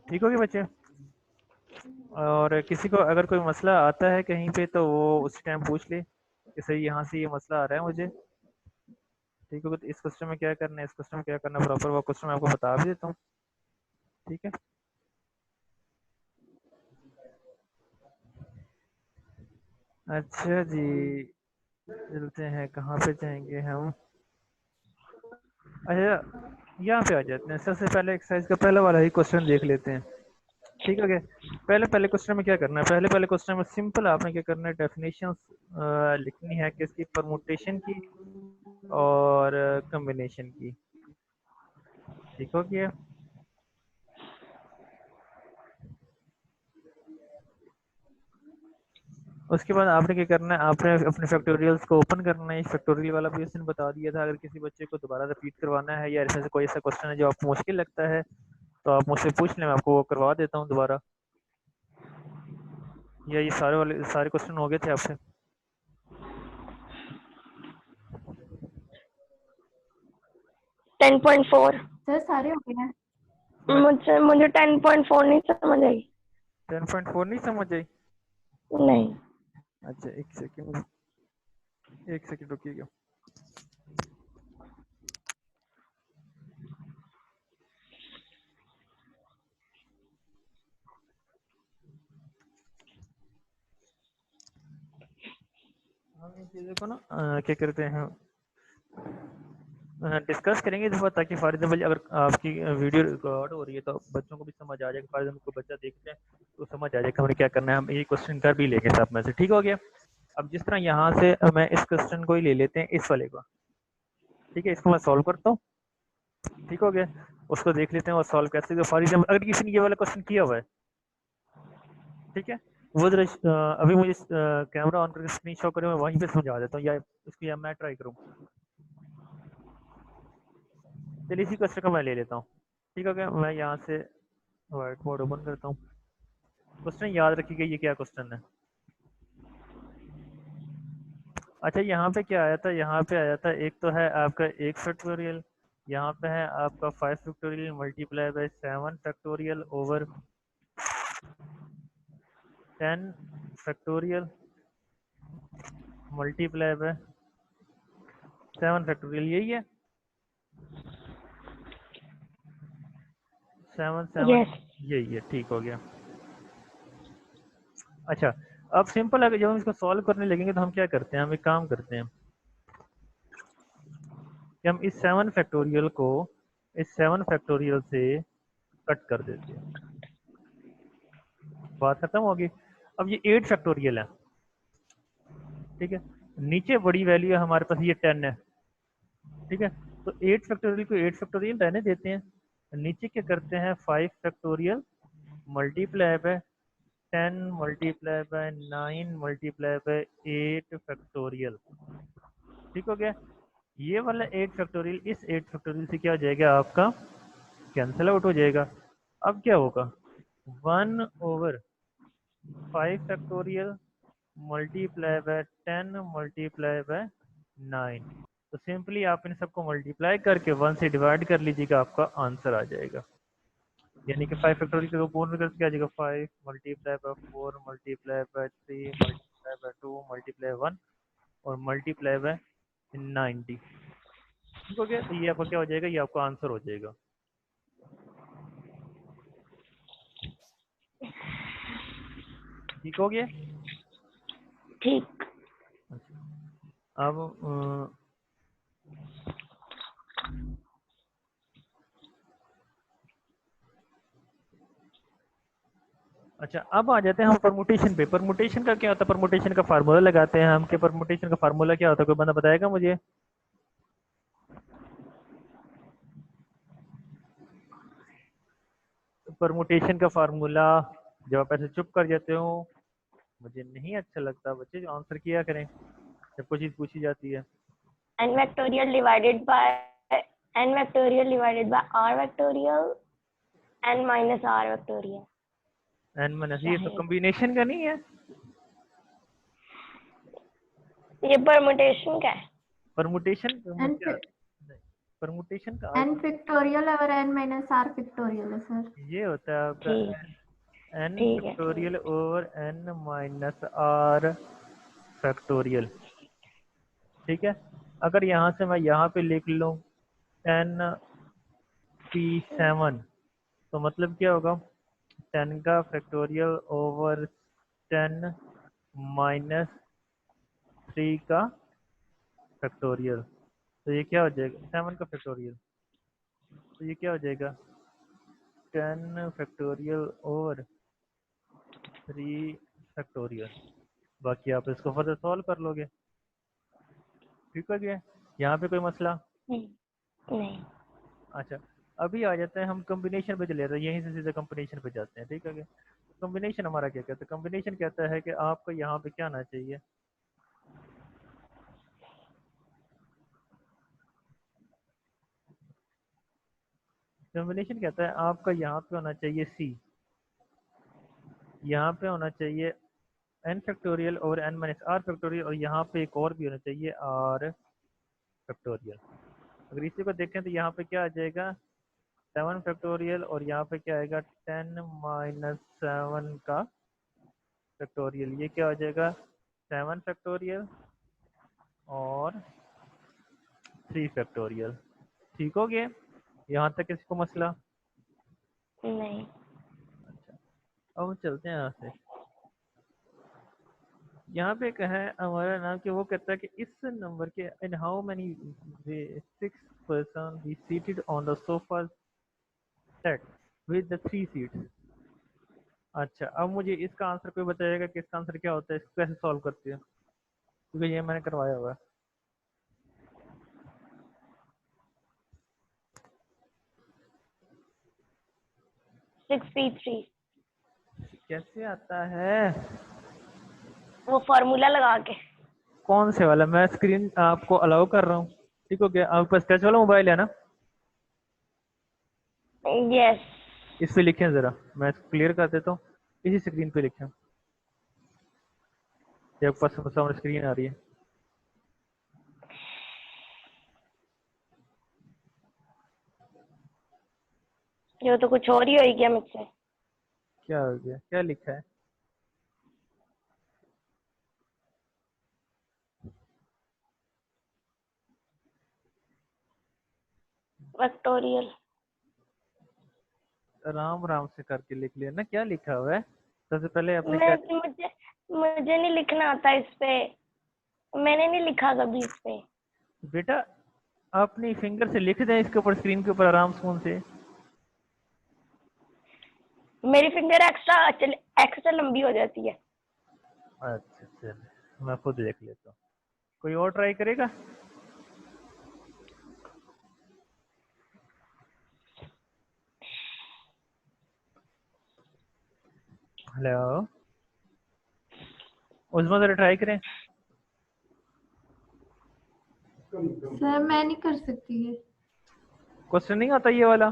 ठीक हो गया बच्चे? और किसी को अगर कोई मसला आता है कहीं पे तो वो उस टाइम पूछ ले कि सही यहाँ से ये मसला आ रहा है मुझे। ठीक होगा, तो इस क्वेश्चन में क्या करना है, इस क्वेश्चन में क्या करना है, प्रॉपर वो क्वेश्चन मैं आपको बता भी देता हूँ। ठीक है, अच्छा जी, चलते हैं, कहाँ पे जाएंगे हम? अच्छा, यहाँ पे आ जाते हैं। सबसे पहले एक्सरसाइज का पहला वाला ही क्वेश्चन देख लेते हैं। ठीक है, पहले पहले क्वेश्चन में क्या करना है, पहले पहले क्वेश्चन में सिंपल आपने क्या करना है, डेफिनेशन लिखनी है किसकी, परमुटेशन की और कॉम्बिनेशन की। ठीक हो गया? उसके बाद आपने क्या करना है, आपने अपने फैक्टोरियल्स को ओपन करना है। फैक्टोरियल वाला भी उसने बता दिया था। अगर किसी बच्चे को दोबारा रिपीट करवाना है या ऐसा कोई ऐसा क्वेश्चन है जो आपको मुश्किल लगता है तो आप मुझसे पूछ लें, मैं आपको वो करवा देता हूँ दोबारा। या ये सारे वाले सारे क्वेश्चन हो गए थे आपसे? 10.4 सर सारे हो गए हैं। मुझे 10.4 नहीं समझ आई। 10.4 नहीं समझ आई? नहीं। अच्छा, एक सेकेंड रुकिएगा। हम इन चीज़ों को ना क्या करते हैं, डिस्कस करेंगे इस बार, ताकि फॉर एग्जाम्पल अगर आपकी वीडियो रिकॉर्ड हो रही है तो बच्चों को भी समझ आ जाएगा। फॉर एग्जाम्पल कोई बच्चा देखते हैं तो समझ आ जाएगा हमें क्या करना है। हम ये क्वेश्चन कर भी लेंगे सब में से। ठीक हो गया? अब जिस तरह यहाँ से मैं इस क्वेश्चन को ही ले लेते हैं, इस वाले को। ठीक है, इसको मैं सॉल्व करता हूँ। ठीक हो गया, उसको देख लेते हैं और सॉल्व कैसे। फॉर एग्जाम्पल अगर किसी ने ये वाला क्वेश्चन किया हुआ है, ठीक है, वो जरा अभी मुझे कैमरा ऑन करके स्क्रीन शॉट करें, मैं वहीं पे समझा देता हूँ, या इसको या मैं ट्राई करूँ। चलिए इसी क्वेश्चन को मैं ले लेता हूँ। ठीक हो गया, मैं यहाँ से व्हाइट बोर्ड ओपन करता हूँ। क्वेश्चन याद रखिएगा ये क्या क्वेश्चन है। अच्छा, यहाँ पे क्या आया था, यहाँ पे आया था एक तो है आपका 1 फैक्टोरियल, यहाँ पे है आपका 5 factorial multiply by 7 factorial over 10 factorial multiply by 7 factorial, यही है 7 7, यस। यही है। ठीक हो गया। अच्छा, अब सिंपल है, जब हम इसको सॉल्व करने लगेंगे तो हम क्या करते हैं, हम एक काम करते हैं कि हम इस 7 फैक्टोरियल को इस 7 फैक्टोरियल से कट कर देते हैं, बात खत्म होगी। अब ये 8 फैक्टोरियल है, ठीक है, नीचे बड़ी वैल्यू है हमारे पास, ये 10 है। ठीक है, तो 8 फैक्टोरियल को 8 फैक्टोरियल रहने देते हैं। नीचे क्या करते हैं, 5 फैक्टोरियल मल्टीप्लाई बाय 10 × 9 × 8 फैक्टोरियल। ठीक हो गया, ये वाला 8 फैक्टोरियल इस 8 फैक्टोरियल से क्या हो जाएगा, आपका कैंसिल आउट हो जाएगा। अब क्या होगा, 1/5 फैक्टोरियल मल्टीप्लाई बाय 10 × 9। तो सिंपली आप इन सबको मल्टीप्लाई करके 1 से डिवाइड कर लीजिएगा, आपका आंसर आ जाएगा। यानी कि 5 फैक्टोरियल को पूर्ण करके क्या आ जाएगा, 5 multiply by 4 multiply by 3 multiply by 2 multiply 1 और मल्टीप्लाई बाय 90। ठीक हो गया, तो ये आपका क्या हो जाएगा, ये आपका आंसर हो जाएगा। ठीक हो गया। ठीक। अब अच्छा, अब आ जाते हैं हम परमुटेशन पे। परमुटेशन का क्या होता है, परमुटेशन का फार्मूला लगाते हैं हम। के परमुटेशन का फार्मूला क्या होता है, कोई बंदा बताएगा मुझे? परमुटेशन का फार्मूला, जब आप ऐसे चुप कर जाते हो, मुझे नहीं अच्छा लगता, बच्चे जो आंसर किया करें जब कोई चीज पूछी जाती है। n factorial divided by n factorial divided by r factorial n minus r factorial। N minus, क्या ये है तो कॉम्बिनेशन का नहीं है? ये परमुटेशन का है। परमुटेशन एंड क्या? नहीं, परमुटेशन का n फैक्टोरियल और n माइनस r फैक्टोरियल है सर। ये होता है आपका ठीक n ठीक है factorial over n minus r factorial. ठीक है, अगर यहाँ से मैं यहाँ पे लिख लूँ n p7 तो मतलब क्या होगा, 10 का फैक्टोरियल ओवर 10 माइनस 3 का फैक्टोरियल। तो ये क्या हो जाएगा, 7 का फैक्टोरियल, तो ये क्या हो जाएगा 10 फैक्टोरियल ओवर 3 फैक्टोरियल। बाकी आप इसको फर्दर सॉल्व कर लोगे। ठीक हो गया, यहाँ पे कोई मसला? नहीं। अच्छा, अभी आ जाते हैं हम कॉम्बिनेशन पे, चले जाते हैं यहीं से सीधे कॉम्बिनेशन पे जाते हैं। ठीक है क्या, कॉम्बिनेशन हमारा क्या कहता है, कॉम्बिनेशन कहता है कि आपको यहाँ पे क्या आना चाहिए, कॉम्बिनेशन कहता है आपका यहाँ पे होना चाहिए c, यहाँ पे होना चाहिए n फैक्टोरियल और n माइनस r फैक्टोरियल, और यहाँ पे एक और भी होना चाहिए r फैक्टोरियल। अगर इसी को देखें तो यहाँ पे क्या आ जाएगा 7 फैक्टोरियल, और यहाँ पे क्या आएगा 10 माइनस 7 का फैक्टोरियल। ये क्या हो जाएगा 7 फैक्टोरियल और 3 फैक्टोरियल। ठीक हो गया, यहाँ तक किसी को मसला? नहीं। अच्छा, अब हम चलते हैं यहाँ से। यहाँ पे क्या है हमारा नाम कि वो कहता है कि इस नंबर के in how many 6 person be seated on the sofa set with the 3 seats. अच्छा, अब मुझे इसका आंसर कोई बताएगा कि इसका आंसर क्या होता है, इसको कैसे सॉल्व करते हैं, क्योंकि ये मैंने करवाया हुआ है। 6p3 कैसे आता है, वो फॉर्मूला लगा के। कौन से वाला, मैं स्क्रीन आपको अलाउ कर रहा हूँ। ठीक हो गया, आपके पास टच वाला मोबाइल है ना, यस। इस पे लिखें जरा, मैं इसको क्लियर कर देता हूँ। इसी स्क्रीन पे लिखें, ये आपके पास सामने स्क्रीन आ रही है। ये तो कुछ और ही हो गया मुझसे। क्या हो गया, क्या लिखा है? फैक्टोरियल। आराम आराम से करके लिख लिया ना, क्या लिखा हुआ है सबसे पहले आपने मैं क्या? मुझे मुझे नहीं लिखना आता इस पे, मैंने नहीं लिखा कभी इस पे। बेटा अपनी फिंगर से लिख दें इसके ऊपर, स्क्रीन के ऊपर आराम से। मेरी फिंगर एक्स्ट्रा लंबी हो जाती है। अच्छा चल, मैं खुद देख लेता हूँ, कोई और ट्राई करेगा? हेलो, उसमें जरा ट्राई करें। सर मैं नहीं कर सकती है। क्वेश्चन नहीं आता ये वाला?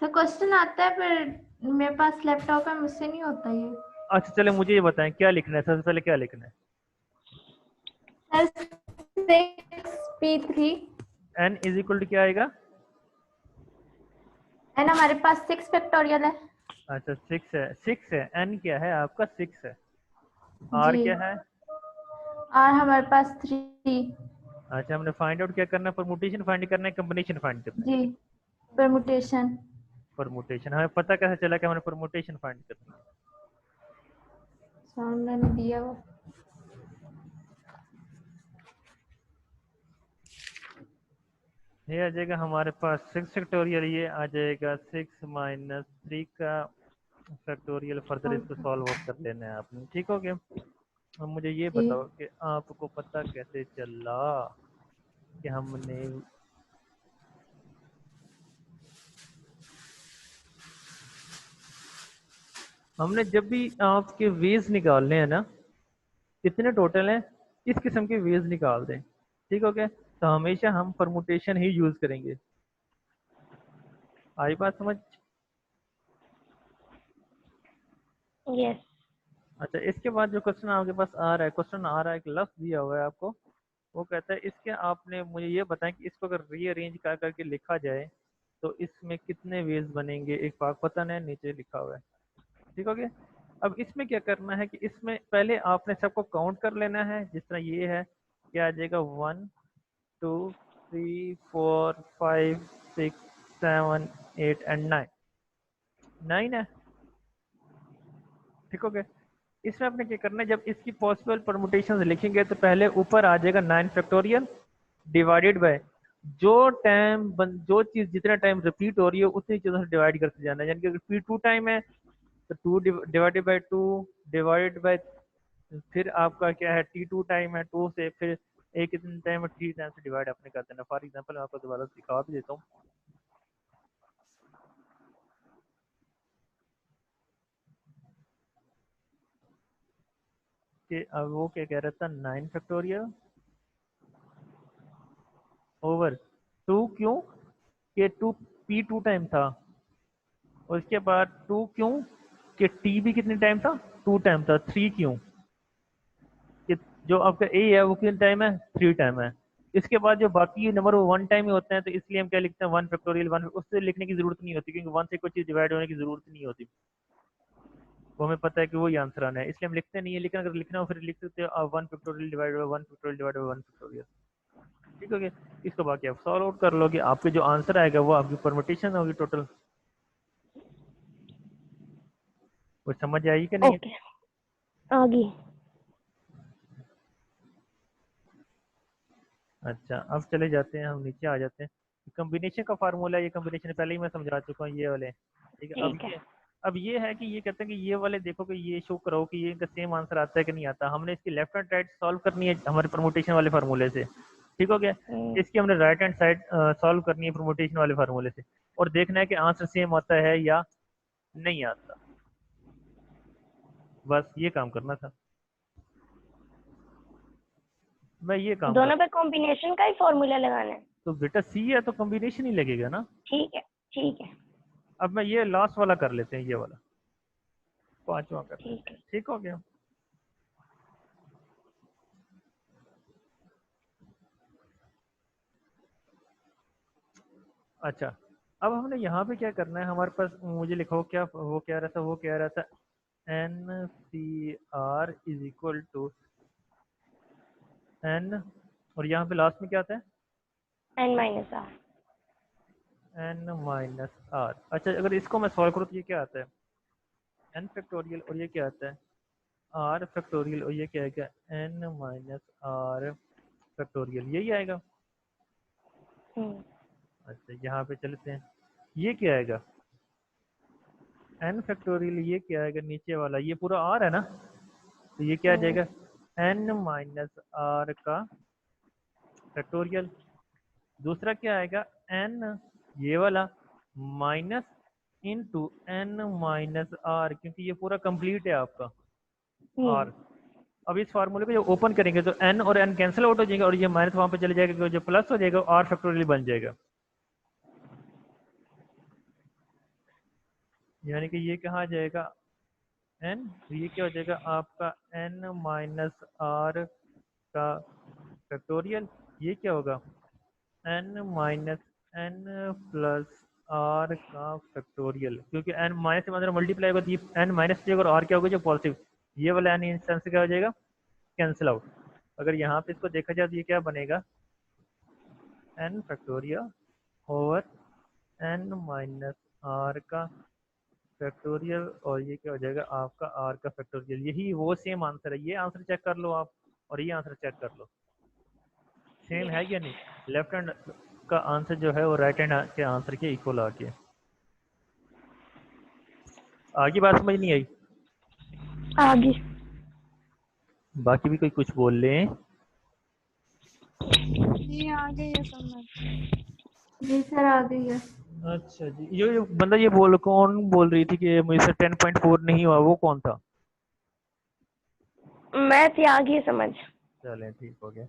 सर क्वेश्चन आता है पर मेरे पास लैपटॉप है, मुझसे नहीं होता ये। अच्छा चले, मुझे ये बताएं क्या लिखना है, सबसे पहले क्या लिखना है? Sir 6p3 n is equal to क्या आएगा? एंड हमारे पास 6 फैक्टोरियल है। अच्छा 6 है, 6 है, n क्या है आपका 6 है, r जी। क्या है? और हमारे पास 3। अच्छा, हमने फाइंड आउट क्या करना है, परमुटेशन फाइंड करना है, कॉम्बिनेशन फाइंड करना है? जी, परमुटेशन। परमुटेशन, हमें पता कैसे चला कि हमने परमुटेशन फाइंड करनी है? सामने में दिया हुआ। ये आ जाएगा हमारे पास 6 फैक्टोरियल, ये आ जाएगा 6 माइनस 3 का फैक्टोरियल। फर्दर इसको सॉल्व आउट कर लेना है आपने। ठीक हो गया, अब मुझे ये जी। बताओ कि आपको पता कैसे चला कि हमने जब भी आपके वेज निकालने हैं ना, कितने टोटल हैं, इस किस्म के वेज निकाल दें। ठीक हो गया, तो हमेशा हम परमुटेशन ही यूज करेंगे। आई बात समझ? यस। अच्छा, इसके बाद जो क्वेश्चन आपके पास आ रहा है, क्वेश्चन आ रहा है, एक लफ्ज दिया हुआ है आपको, वो कहता है इसके आपने मुझे ये बताएं कि इसको अगर रीअरेंज कर करके लिखा जाए तो इसमें कितने वेज बनेंगे। एक पाकपतन है, नीचे लिखा हुआ है। ठीक हो गया। अब इसमें क्या करना है कि इसमें पहले आपने सबको काउंट कर लेना है। जिस तरह ये है, क्या आ जाएगा 1 2 3 4 5 6 7 8 एंड 9। 9 है। ठीक हो गया। इसमें आपने क्या करना है, जब इसकी पॉसिबल परमुटेशन लिखेंगे तो पहले ऊपर आ जाएगा 9 फैक्टोरियल डिवाइडेड बाय जो चीज जितना टाइम रिपीट हो रही है उतनी चीजों से डिवाइड करते जाना है। यानी कि अगर पी 2 टाइम है तो 2 डिवाइडेड बाय 2 डिवाइडेड बाय, फिर आपका क्या है टी 2 टाइम है 2 से, फिर एक कितने टाइम है 3 टाइम से डिवाइड आपने कर देना। फॉर एग्जांपल मैं आपको दोबारा दिखा भी देता हूँ कि अब वो क्या कह रहा था 9 फैक्टोरियल ओवर 2 क्यों कि 2 पी 2 टाइम था, और इसके बाद 2 क्यों कि टी भी कितने टाइम था 2 टाइम था। 3 क्यों कि जो आपका ए है वो कितने टाइम है 3 टाइम है। इसके बाद जो बाकी नंबर वो 1 टाइम ही होते हैं, तो इसलिए हम क्या लिखते हैं 1 फैक्टोरियल 1। उससे लिखने की जरूरत नहीं होती क्योंकि 1 से कोई चीज डिवाइड होने की जरूरत नहीं होती। वो हमें पता है कि वही आंसर आना है, इसलिए हम लिखते नहीं है। लेकिन अगर लिखना हो फिर लिख सकते हो 1 factorial divide by 1 factorial divide by 1 factorial. ठीक हो गया। इसको बाकी आप सॉल्व आउट कर लोगे, आपके जो आंसर आएगा वो आपकी परमुटेशन होगी टोटल। कुछ समझ आई कि नहीं है? ओके, आगे। अच्छा, अब चले जाते हैं, हम नीचे आ जाते हैं। कॉम्बिनेशन का फार्मूला, ये कॉम्बिनेशन पहले ही मैं समझा चुका हूँ ये वाले। ठीक है। ठीक है। अब ये है कि ये कहते हैं कि ये वाले देखो कि ये शो करो कि ये इनका सेम आंसर आता है कि नहीं आता। हमने इसकी लेफ्ट एंड राइट सॉल्व करनी है हमारे परमुटेशन वाले फार्मूले से। ठीक हो गया। इसकी हमने राइट हैंड साइड सॉल्व करनी है परमुटेशन वाले फार्मूले से, और देखना है कि आंसर सेम आता है या नहीं आता। बस ये काम करना था, मैं ये काम कर। दोनों पे कॉम्बिनेशन का ही फॉर्मूला लगाना है। तो बेटा सी है तो कॉम्बिनेशन ही लगेगा ना। ठीक है, ठीक है, अब मैं ये लास्ट वाला कर लेते हैं, ये वाला पांचवा कर ठीक लेते है। हैं। ठीक हो गया। अच्छा, अब हमने यहाँ पे क्या करना है, हमारे पास मुझे लिखा हो क्या वो कह रहा था, वो कह रहा था N C R is equal to N, और यहाँ पे लास्ट में क्या आता है n minus R. N minus R. अच्छा, अगर इसको मैं सॉल्व करूँ तो ये क्या आता है एन फैक्टोरियल, और ये क्या आता है आर फैक्टोरियल, और ये क्या आएगा एन माइनस आर फैक्टोरियल, यही आएगा। अच्छा, यहाँ पे चलते हैं, ये क्या आएगा एन फैक्टोरियल, ये क्या आएगा नीचे वाला, ये पूरा आर है ना, तो ये क्या आ जाएगा एन माइनस आर का फैक्टोरियल। दूसरा क्या आएगा एन ये वाला minus into N minus R, क्योंकि ये पूरा कंप्लीट है आपका आर। अब इस फार्मूले को जब ओपन करेंगे तो एन और एन कैंसिल आउट हो जाएगा, और ये माइनस वहां पे चले जाएगा, जो प्लस हो जाएगा आर फैक्टोरियल बन जाएगा। यानी कि ये कहाँ जाएगा एन, तो ये क्या हो जाएगा आपका एन माइनस आर का फैक्टोरियल। ये क्या होगा N minus N plus R का फैक्टोरियल, क्योंकि एन माइनस से मतलब मल्टीप्लाई होगा तो ये एन माइनस और आर क्या होगा जो पॉजिटिव, ये वाला एन इंस्टेंस से क्या हो जाएगा कैंसिल आउट। अगर यहाँ पे इसको देखा जाए तो ये क्या बनेगा N factorial over N minus R का फैक्टोरियल, और ये क्या हो जाएगा आपका आर का फैक्टोरियल। यही वो सेम आंसर है, ये आंसर चेक कर लो आप, और ये आंसर चेक कर लो सेम है या नहीं। लेफ्ट हैंड का आंसर जो है वो राइट हैंड के आंसर के इक्वल आ गया। आगे बात समझ नहीं आई? आगे। बाकी भी कोई कुछ बोल ले। जी आ गई है समझ। जी सर आ गई है। अच्छा जी, ये बंदा ये कौन बोल रही थी कि मुझसे 10.4 नहीं हुआ, वो कौन था? मैं थी, आगे समझ। चलें ठीक हो गया।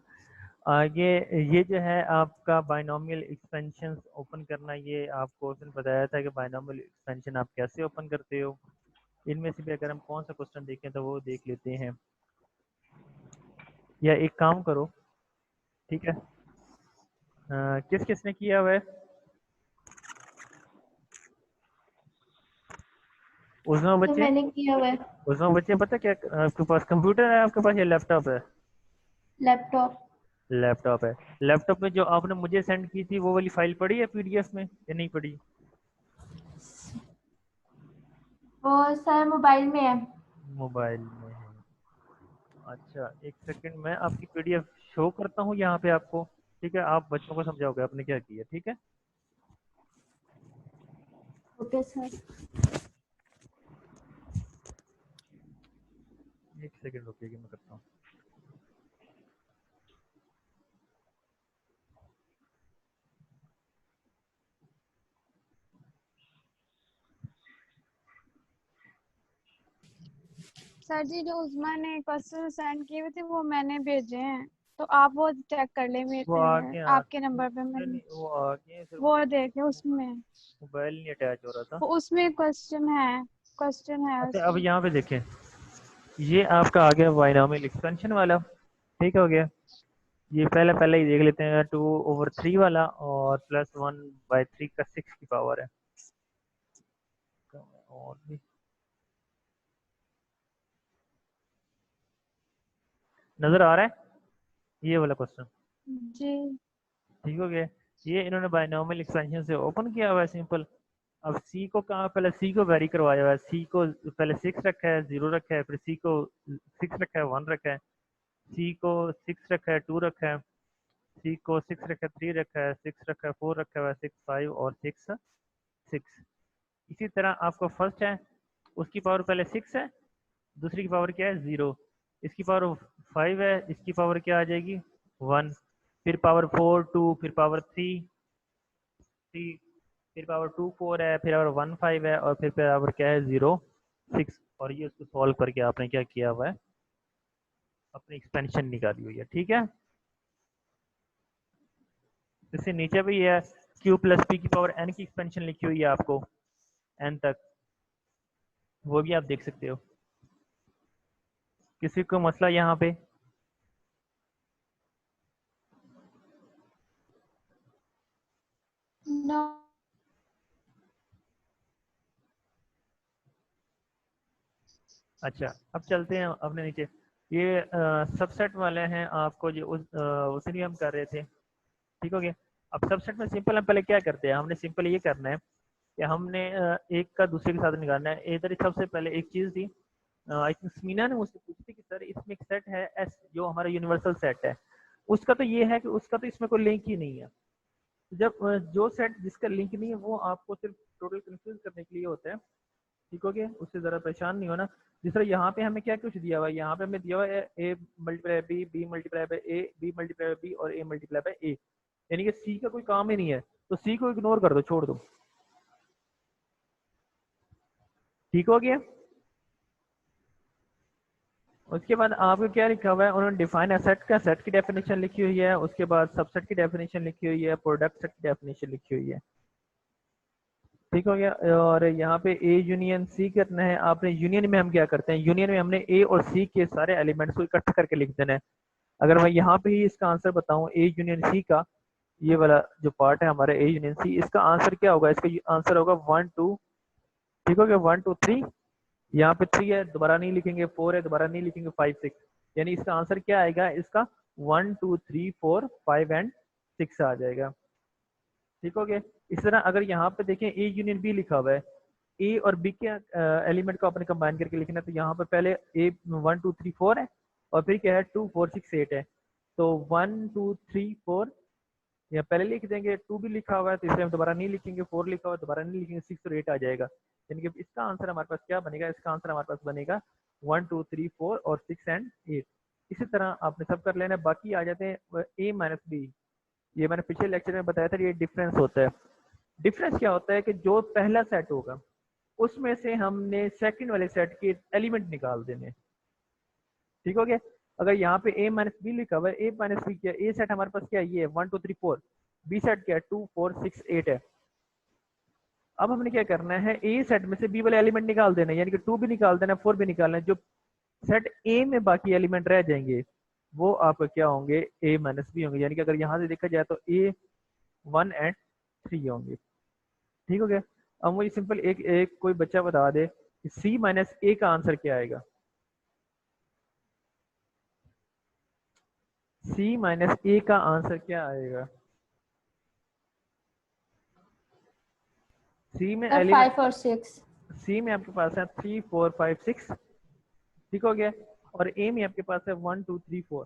आगे ये जो है आपका बाइनोमियल एक्सपेंशन ओपन करना, ये आपको उसने बताया था कि बाइनोमियल एक्सपेंशन आप कैसे ओपन करते हो। इनमें से भी अगर हम कौन सा क्वेश्चन देखें तो वो देख लेते हैं, या एक काम करो ठीक है। किस किसने किया हुआ है? उसमें तो बच्चे, मैंने किया हुआ है। उसमें बच्चे पता क्या, आपके पास कंप्यूटर है आपके पास या लैपटॉप है? लैपटॉप। लैपटॉप है। लैपटॉप में जो आपने मुझे सेंड की थी वो वाली फाइल पड़ी है पीडीएफ में या नहीं पड़ी? वो सर मोबाइल में है। मोबाइल में है। अच्छा एक सेकंड, मैं आपकी पीडीएफ शो करता हूँ यहाँ पे आपको। ठीक है, आप बच्चों को समझाओगे आपने क्या किया, ठीक है? Okay sir. एक सेकंड रुकिएगा, मैं करता हूँ। सर जी जो उस्मान ने क्वेश्चन सेंड किए हुए थे वो मैंने भेजे हैं, तो आप वो चेक कर ले वो मेरे आगे आपके नंबर पे नहीं मैंने नहीं, वो आगे फिर वो देखे उसमें। मोबाइल नहीं अटैच हो रहा था। वो उसमें क्वेश्चन है अच्छा अब उसमें। यहाँ पे देखें, ये आपका आ गया बाइनोमियल एक्सपेंशन वाला। ठीक हो गया। ये पहले पहले ही देख लेते हैं, 2/3 वाला और +1/3 का 6 की पावर है। और भी नजर आ रहा है ये वाला क्वेश्चन? जी। ठीक हो गया। ये इन्होंने बाइनोमियल एक्सपेंशन से ओपन किया हुआ है सिंपल। अब सी को कहाँ, पहले सी को वेरी करवाया हुआ है। सी को पहले 6 रखा है, 0 रखा है, फिर सी को 6 रखा है, 1 रखा है। सी को 6 रखा है, 2 रखा है। सी को 6 रखा है, 3 रखा है, 6 रखा है, 4 रखा हुआ है, 6 5 और 6 6। इसी तरह आपको फर्स्ट है, उसकी पावर पहले 6 है, दूसरी की पावर क्या है 0, इसकी पावर 5 है, इसकी पावर क्या आ जाएगी 1, फिर पावर 4 2, फिर पावर 3 3, फिर पावर 2 4 है, फिर पावर 1 5 है, और फिर पावर क्या है 0 6। और ये उसको सॉल्व करके आपने क्या किया हुआ है, अपनी एक्सपेंशन निकाली हुई है। ठीक है, इससे नीचे भी है q प्लस पी की पावर n की एक्सपेंशन लिखी हुई है आपको n तक, वो भी आप देख सकते हो। किसी को मसला यहाँ पे? नो। अच्छा अब चलते हैं अपने नीचे। ये सबसेट वाले हैं आपको जो उसी लिए हम कर रहे थे। ठीक हो गया। अब सबसेट में सिंपल हम पहले क्या करते हैं, हमने सिंपल ये करना है कि हमने एक का दूसरे के साथ निकालना है। इधर सबसे पहले एक चीज़ थी, आई थिंक स्मीना ने मुझसे पूछी थी कि सर इसमें एक सेट है एस जो हमारा यूनिवर्सल सेट है, उसका तो ये है कि उसका तो इसमें कोई लिंक ही नहीं है। जब जो सेट जिसका लिंक नहीं है वो आपको सिर्फ टोटल कंफ्यूज करने के लिए होता है। ठीक हो गया, उससे ज़रा परेशान नहीं होना। जिस तरह यहाँ पे हमें क्या कुछ दिया हुआ है, यहाँ पे हमें दिया हुआ है A multiply B, B multiply by A, B multiply by B और ए मल्टीप्लाई बाई ए, यानी कि सी का कोई काम ही नहीं है, तो सी को इग्नोर कर दो, छोड़ दो। ठीक हो गया। उसके बाद आपको क्या लिखा हुआ है, उन्होंने डिफाइन एसेट का सेट की डेफिनेशन लिखी हुई है, उसके बाद सबसेट की डेफिनेशन लिखी हुई है, प्रोडक्ट सेट की डेफिनेशन लिखी हुई है। ठीक हो गया। और यहाँ पे ए यूनियन सी करना है आपने। यूनियन में हम क्या करते हैं, यूनियन में हमने ए और सी के सारे एलिमेंट्स को इकट्ठा करके लिख देना है। अगर मैं यहाँ पे ही इसका आंसर बताऊं ए यूनियन सी का, ये वाला जो पार्ट है हमारा ए यूनियन सी, इसका आंसर क्या होगा, इसका आंसर होगा 1 2। ठीक हो गया, 1 2 3। यहाँ पे 3 है दोबारा नहीं लिखेंगे, 4 है दोबारा नहीं लिखेंगे, 5 6, यानी इसका आंसर क्या आएगा, इसका 1 2 3 4 5 एंड 6 आ जाएगा। ठीक हो गया। इस तरह अगर यहाँ पे देखें ए यूनियन बी लिखा हुआ है, ए और बी के एलिमेंट को आपने कंबाइन करके लिखना है, तो यहाँ पर पहले ए 1 2 3 4 है, और फिर क्या है 2 4 6 8 है, तो 1 2 3 4 या पहले लिख देंगे। 2 भी लिखा हुआ है तो इसे हम दोबारा नहीं लिखेंगे, 4 लिखा हुआ है दोबारा नहीं लिखेंगे, 6 और 8 आ जाएगा। यानी कि इसका आंसर हमारे पास क्या बनेगा, इसका आंसर हमारे पास बनेगा 1 2 3 4 और 6 एंड 8। इसी तरह आपने सब कर लेना है। बाकी आ जाते हैं ए माइनस बी। ये मैंने पिछले लेक्चर में बताया था, ये डिफरेंस होता है। डिफरेंस क्या होता है कि जो पहला सेट होगा उसमें से हमने सेकंड वाले सेट के एलिमेंट निकाल देने। ठीक हो गया। अगर यहाँ पे a माइनस बी लिखा हुआ है, a माइनस बी क्या, a सेट हमारे पास क्या है, ये है 1 2 3 4, b सेट क्या है 2 4 6 8 है। अब हमने क्या करना है, a सेट में से b वाले एलिमेंट निकाल देना है, यानी कि 2 भी निकाल देना, 4 भी निकालना है। जो सेट a में बाकी एलिमेंट रह जाएंगे वो आपका क्या होंगे, a माइनस बी होंगे। यानी कि अगर यहाँ से देखा जाए तो a 1 एंड 3 होंगे। ठीक हो गया। अब मुझे सिंपल एक एक कोई बच्चा बता दे कि c माइनस ए का आंसर क्या आएगा। c माइनस ए का आंसर क्या आएगा। c में सर एलिमेंट, 5 और 6। c में आपके पास है 3 4 5 6। ठीक हो गया। और a में आपके पास है 1 2 3 4।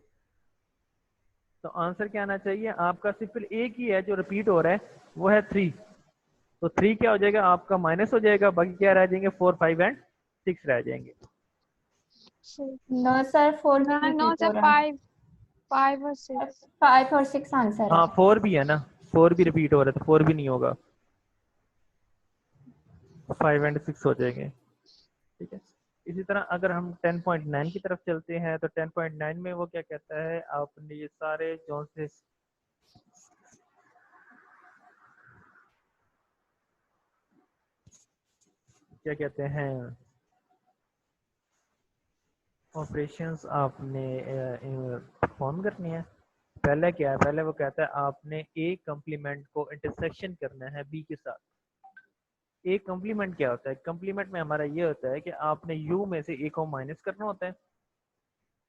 तो आंसर क्या आना चाहिए आपका, सिंपल एक ही है जो रिपीट हो रहा है, वो है 3। तो 3 क्या हो जाएगा आपका, माइनस हो जाएगा, बाकी क्या रह जाएंगे 4 5 एंड 6 रह जाएंगे। नो सर 4 भी नो रिपीट सर, हो रहा है। 5 और 6। 5 और 6 आंसर है। हाँ 4 भी है ना, 4 भी रिपीट हो रहा है तो 4 भी नहीं होगा, 5 एंड 6 हो जाएंगे। ठीक है। इसी तरह अगर हम 10.9 की तरफ चलते हैं तो 10.9 में वो क्या कहता है, आपने ये सारे जो से क्या कहते हैं ऑपरेशंस आपने परफॉर्म करनी है। पहले क्या है, पहले वो कहता है आपने ए कम्प्लीमेंट को इंटरसेक्शन करना है बी के साथ। ए कम्प्लीमेंट क्या होता है, कम्प्लीमेंट में हमारा ये होता है कि आपने यू में से ए को माइनस करना होता है।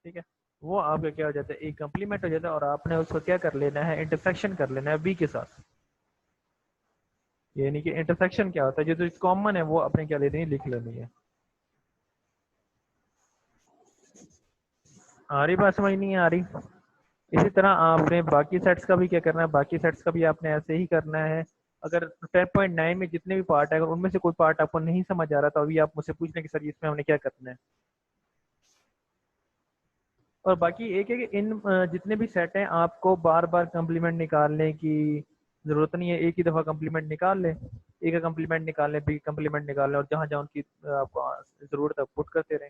ठीक है। वो आपका क्या हो जाता है, ए कम्प्लीमेंट हो जाता है और आपने उसको क्या कर लेना है, इंटरसेक्शन कर लेना है बी के साथ। यानी कि इंटरसेक्शन क्या होता है, जो कॉमन है वो अपने क्या लेनी है, लिख लेनी है। आ रही बात, समझ नहीं आ रही। इसी तरह आपने बाकी सेट्स का भी क्या करना है, बाकी सेट्स का भी आपने ऐसे ही करना है। अगर 10.9 में जितने भी पार्ट है, अगर उनमें से कोई पार्ट आपको नहीं समझ आ रहा तो अभी आप मुझसे पूछ लें कि सर इसमें हमने क्या करना है। और बाकी एक है कि इन जितने भी सेट हैं आपको बार बार कम्प्लीमेंट निकालने की जरूरत नहीं है, एक ही दफा कम्प्लीमेंट निकाल लें, एक का कम्प्लीमेंट निकाल लें, बी कम्प्लीमेंट निकाल लें, और जहाँ जहाँ उनकी आपको जरूरत है पुट करते रहें,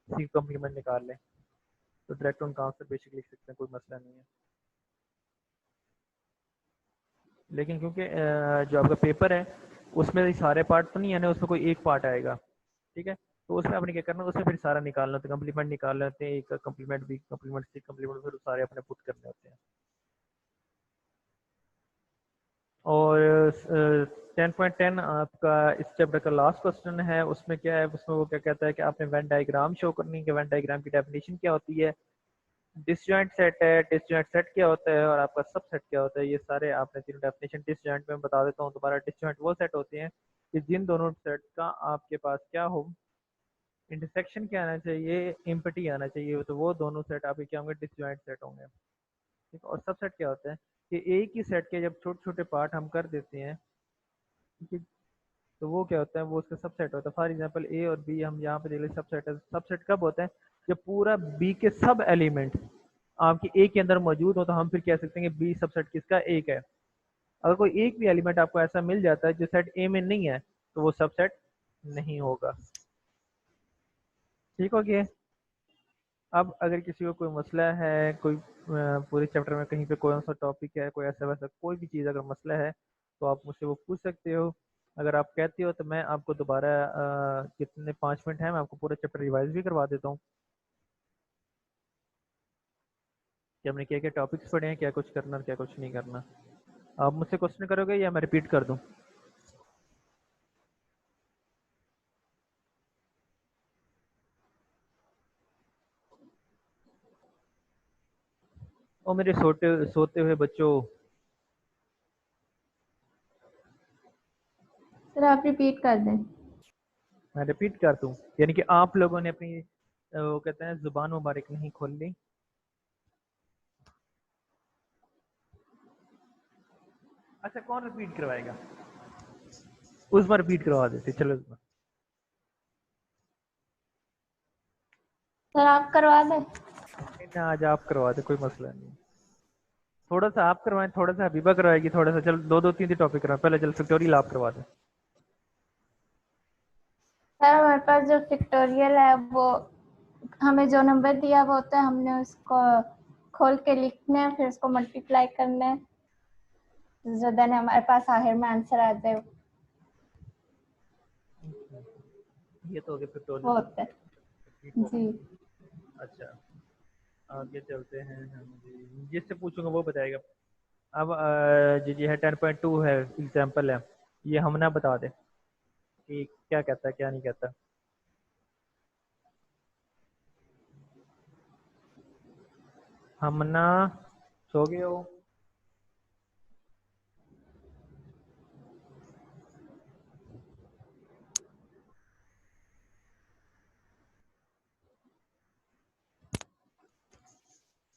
सी कम्प्लीमेंट निकाल लें, तो डायरेक्ट उनका आंसर बेसिक लिख सकते हैं, कोई मसला नहीं है। लेकिन क्योंकि जो आपका पेपर है उसमें सारे पार्ट तो नहीं है ना, उसमें कोई एक पार्ट आएगा। ठीक है। तो उसमें आपने क्या करना है, उसमें फिर सारा निकालना होता है, कम्प्लीमेंट निकालने होते हैं, एक कम्प्लीमेंट बी कम्प्लीमेंट सी कम्प्लीमेंट, फिर सारे अपने पुट करने होते हैं। और 10.10 आपका इस चैप्टर का लास्ट क्वेश्चन है। उसमें क्या है, उसमें वो क्या कहता है कि आपने वेन डायग्राम शो करनी है कि वेन डायग्राम की डेफिनेशन क्या होती है, डिसजॉइंट सेट है, डिसजॉइंट सेट क्या होता है, और आपका सब सेट क्या होता है। ये सारे आपने तीनों डेफिनेशन डिसजॉइंट में बता देता हूँ दोबारा। डिसजॉइंट वो सेट होते हैं कि जिन दोनों सेट का आपके पास क्या हो, इंटरसेक्शन क्या आना चाहिए, इम्पटी आना चाहिए, तो वो दोनों सेट आपके क्या होंगे, डिसजॉइंट सेट होंगे। ठीक। और सब सेट क्या होता है कि एक ही सेट के जब छोटे छोटे पार्ट हम कर देते हैं, ठीक है, तो वो क्या होता है, वो उसका सबसेट होता है। फॉर एग्जांपल ए और बी हम यहाँ पे देख लें, सबसेट है। सबसेट कब होता है, जब पूरा बी के सब एलिमेंट आपके ए के अंदर मौजूद हो, तो हम फिर कह सकते हैं कि बी सबसेट किसका, एक है। अगर कोई एक भी एलिमेंट आपको ऐसा मिल जाता है जो सेट ए में नहीं है, तो वो सबसेट नहीं होगा। ठीक हो गया। अब अगर किसी को कोई मसला है, कोई पूरे चैप्टर में कहीं पे कोई सा टॉपिक है, कोई ऐसा वैसा कोई भी चीज़ अगर मसला है, तो आप मुझसे वो पूछ सकते हो। अगर आप कहते हो तो मैं आपको दोबारा कितने 5 मिनट है, मैं आपको पूरा चैप्टर रिवाइज भी करवा देता हूँ कि हमने क्या क्या टॉपिक्स पढ़े हैं, क्या कुछ करना और क्या कुछ नहीं करना। आप मुझसे क्वेश्चन करोगे या मैं रिपीट कर दूँ। ओ मेरे सोते हुए बच्चों। सर आप रिपीट कर दें। मैं रिपीट कर दूँ, यानी कि आप लोगों ने अपनी वो कहते हैं जुबान मुबारक नहीं खोल ली। अच्छा कौन रिपीट करवाएगा, उस बार रिपीट करवा देते, चलो उस बार। सर आप करवा दें। नहीं, आज आप करवा दे, कोई मसला नहीं। थोड़ा सा आप करवाएं, थोड़ा सा हबीबा करवाएगी, थोड़ा सा चल दो दो तीन तीन टॉपिक करवाएं। पहले चल पिक्टोरियल आप करवा दें। सर हमारे पास जो पिक्टोरियल है वो हमें जो नंबर दिया हुआ होता है हमने उसको खोल के लिखना है, फिर उसको मल्टीप्लाई करना है, जो देन हमारे पास आखिर में आंसर आ जाए ये तो हो गया वो पिक्टोरियल। होता है। जी। अच्छा आगे चलते हैं हम जी, जिससे पूछूंगा वो बताएगा। अब जी है 10.2 है, एग्जाम्पल है, ये हम ना बता दे कि क्या कहता है क्या नहीं कहता। हम ना सो गए हो?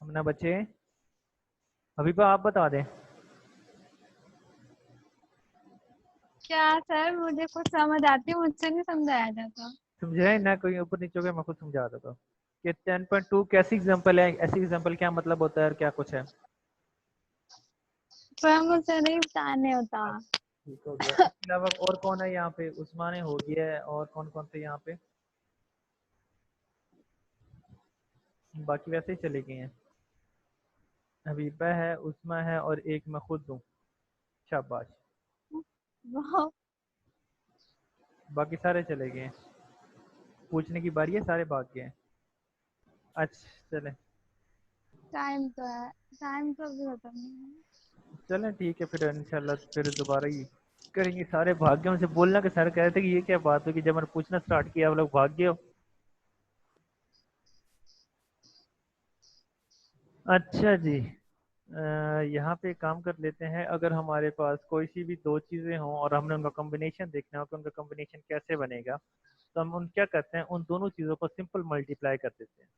हम ना बच्चे, अभी तो आप बता दें। क्या सर, मुझे कुछ समझ आती है, मुझसे नहीं समझाया जाता। समझाए ना, कोई ऊपर नीचे हो गया, मैं खुद समझा देता हूँ कि 10.2 कैसी एग्जाम्पल है, ऐसी एग्जाम्पल क्या मतलब होता है और क्या कुछ है। सर मुझसे नहीं बताने होता। ठीक हो गया। इसके अलावा और कौन है यहाँ पे? उस्मान हो गया है, और कौन कौन थे यहाँ पे? बाकी वैसे ही चले गए हैं। हबीबा है, उस्मा है, और एक मैं खुद हूँ। शाबाश। वो बाकी सारे चले गए हैं। पूछने की बारी है, सारे भाग गए हैं। अच्छा चले। टाइम तो है, टाइम तो अभी खत्म नहीं है। चलें ठीक है, फिर इंशाल्लाह फिर दोबारा ही करेंगे। सारे भाग गए, उनसे बोलना कि सर कह रहे थे कि ये क्या बात हुई कि जब मैंने पूछना स्टार्ट किया आप लोग भाग गए हो। अच्छा जी, यहाँ पे काम कर लेते हैं। अगर हमारे पास कोई सी भी दो चीज़ें हों और हमने उनका कॉम्बिनेशन देखना हो कि उनका कॉम्बिनेशन कैसे बनेगा, तो हम उन क्या करते हैं, उन दोनों चीज़ों को सिंपल मल्टीप्लाई कर देते हैं।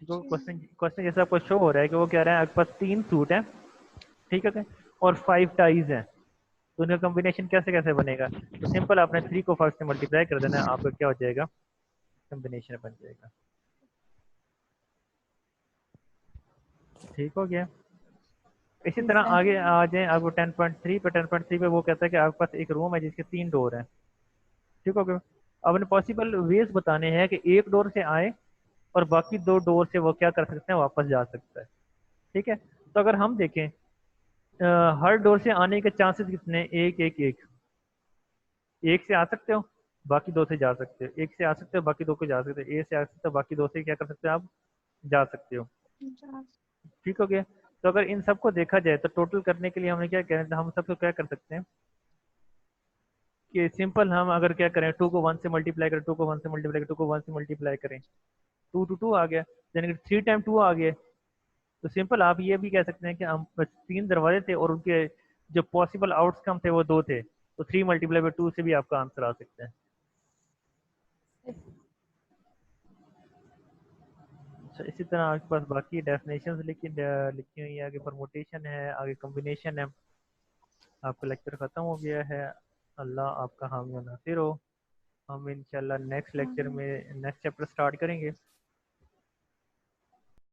ठीक है, क्वेश्चन क्वेश्चन जैसे आपको शो हो रहा है कि वो कह रहा है आपके पास 3 सूट हैं, ठीक है, और 5 टाइज हैं, तो उनका कॉम्बिनेशन कैसे कैसे बनेगा। तो सिंपल आपने 3 को 5 से मल्टीप्लाई कर देना है, आपका क्या हो जाएगा, कॉम्बिनेशन बन जाएगा। ठीक हो गया। इसी जी तरह सर। आगे आ जाए आपको 10.3 पे। 10.3 पे वो कहता है कि आपके पास एक रूम है जिसके 3 डोर हैं। ठीक हो गया। अब उन्हें पॉसिबल वेज बताने हैं कि एक डोर से आए और बाकी 2 डोर से वो क्या कर सकते हैं, वापस जा सकता है। ठीक है, तो अगर हम देखें हर डोर से आने के चांसेस कितने हैं? एक एक एक। एक से आ सकते हो, बाकी 2 से जा सकते हो। एक से आ सकते हो, बाकी 2 को जा सकते हो। ए से आ सकते हो, बाकी 2 से क्या कर सकते हो, आप जा सकते हो। ठीक हो गया। तो अगर इन सबको देखा जाए तो टोटल करने के लिए हमें क्या करें, तो हम सबको क्या कर सकते हैं कि सिंपल हम अगर क्या करें, 2 को 1 से मल्टीप्लाई करें, 2 को 1 से मल्टीप्लाई करें, 2 को 1 से मल्टीप्लाई करें, 2 to 2 आ गया, यानी कि 3 टाइम 2 आ गया। तो सिंपल आप ये भी कह सकते हैं कि हम 3 दरवाजे थे और उनके जो पॉसिबल आउटकम थे वो 2 थे, तो 3 × 2 से भी आपका आंसर आ सकता है। अच्छा, इसी तरह आपके पास बाकी डेफिनेशंस लिखी हुई है, आगे परमुटेशन है, आगे कॉम्बिनेशन है। आपका लेक्चर ख़त्म हो गया है। अल्लाह आपका हामी और नासिर हो। हम इंशाल्लाह नेक्स्ट लेक्चर में नेक्स्ट चैप्टर स्टार्ट करेंगे।